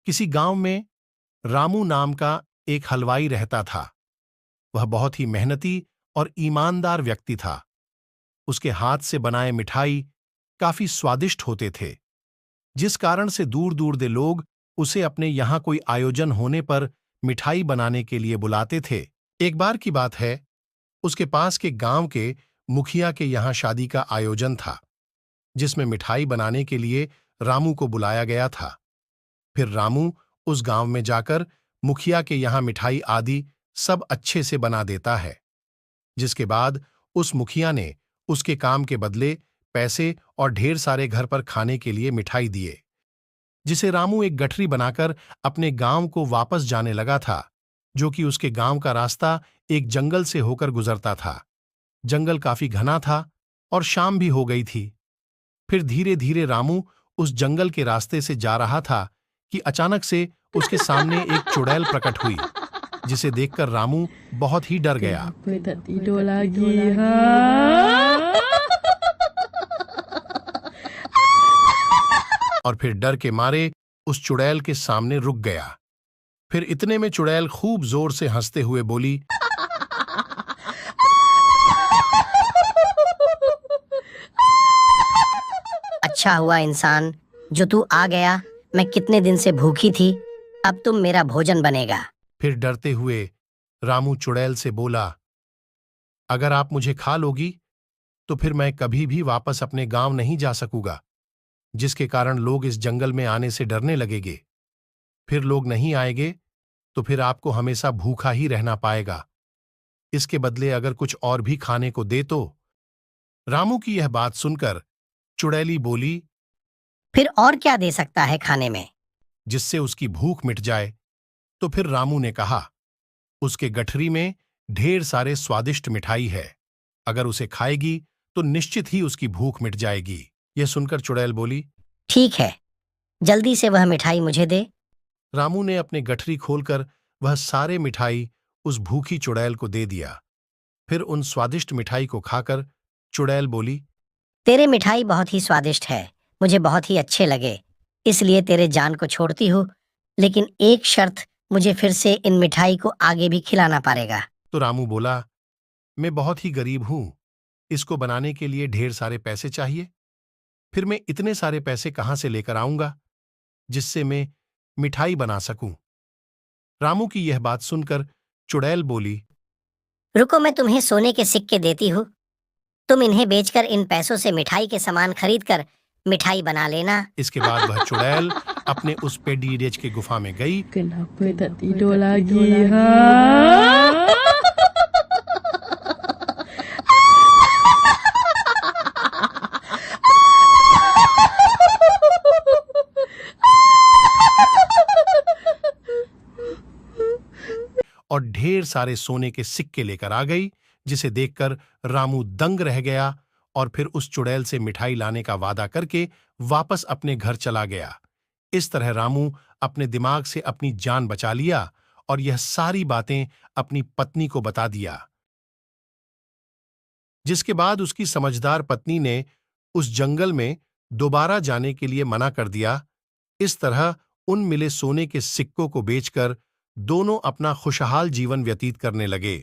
किसी गांव में रामू नाम का एक हलवाई रहता था। वह बहुत ही मेहनती और ईमानदार व्यक्ति था। उसके हाथ से बनाए मिठाई काफी स्वादिष्ट होते थे, जिस कारण से दूर दूर के लोग उसे अपने यहां कोई आयोजन होने पर मिठाई बनाने के लिए बुलाते थे। एक बार की बात है, उसके पास के गांव के मुखिया के यहां शादी का आयोजन था, जिसमें मिठाई बनाने के लिए रामू को बुलाया गया था। फिर रामू उस गांव में जाकर मुखिया के यहां मिठाई आदि सब अच्छे से बना देता है, जिसके बाद उस मुखिया ने उसके काम के बदले पैसे और ढेर सारे घर पर खाने के लिए मिठाई दिए, जिसे रामू एक गठरी बनाकर अपने गांव को वापस जाने लगा था, जो कि उसके गांव का रास्ता एक जंगल से होकर गुजरता था। जंगल काफी घना था और शाम भी हो गई थी। फिर धीरे धीरे रामू उस जंगल के रास्ते से जा रहा था कि अचानक से उसके सामने एक चुड़ैल प्रकट हुई, जिसे देखकर रामू बहुत ही डर गया। और फिर डर के मारे उस चुड़ैल के सामने रुक गया। फिर इतने में चुड़ैल खूब जोर से हंसते हुए बोली, अच्छा हुआ इंसान जो तू आ गया। मैं कितने दिन से भूखी थी, अब तुम मेरा भोजन बनेगा। फिर डरते हुए रामू चुड़ैल से बोला, अगर आप मुझे खा लोगी तो फिर मैं कभी भी वापस अपने गांव नहीं जा सकूंगा, जिसके कारण लोग इस जंगल में आने से डरने लगेंगे। फिर लोग नहीं आएंगे तो फिर आपको हमेशा भूखा ही रहना पाएगा। इसके बदले अगर कुछ और भी खाने को दे तो। रामू की यह बात सुनकर चुड़ैली बोली, फिर और क्या दे सकता है खाने में, जिससे उसकी भूख मिट जाए। तो फिर रामू ने कहा, उसके गठरी में ढेर सारे स्वादिष्ट मिठाई है, अगर उसे खाएगी तो निश्चित ही उसकी भूख मिट जाएगी। यह सुनकर चुड़ैल बोली, ठीक है, जल्दी से वह मिठाई मुझे दे। रामू ने अपने गठरी खोलकर वह सारे मिठाई उस भूखी चुड़ैल को दे दिया। फिर उन स्वादिष्ट मिठाई को खाकर चुड़ैल बोली, तेरे मिठाई बहुत ही स्वादिष्ट है, मुझे बहुत ही अच्छे लगे, इसलिए तेरे जान को छोड़ती हूँ, लेकिन एक शर्त, मुझे फिर से इन मिठाई को आगे भी खिलाना पड़ेगा। तो रामू बोला, मैं बहुत ही गरीब हूं, इसको बनाने के लिए ढेर सारे पैसे चाहिए। फिर मैं इतने सारे पैसे कहां से लेकर आऊंगा जिससे मैं मिठाई बना सकूं। रामू की यह बात सुनकर चुड़ैल बोली, रुको, मैं तुम्हें सोने के सिक्के देती हूँ, तुम इन्हें बेचकर इन पैसों से मिठाई के सामान खरीद कर मिठाई बना लेना। इसके बाद वह चुड़ैल अपने उस पेडीरेज की गुफा में गई। और ढेर सारे सोने के सिक्के लेकर आ गई, जिसे देखकर रामू दंग रह गया और फिर उस चुड़ैल से मिठाई लाने का वादा करके वापस अपने घर चला गया। इस तरह रामू अपने दिमाग से अपनी जान बचा लिया और यह सारी बातें अपनी पत्नी को बता दिया, जिसके बाद उसकी समझदार पत्नी ने उस जंगल में दोबारा जाने के लिए मना कर दिया। इस तरह उन मिले सोने के सिक्कों को बेचकर दोनों अपना खुशहाल जीवन व्यतीत करने लगे।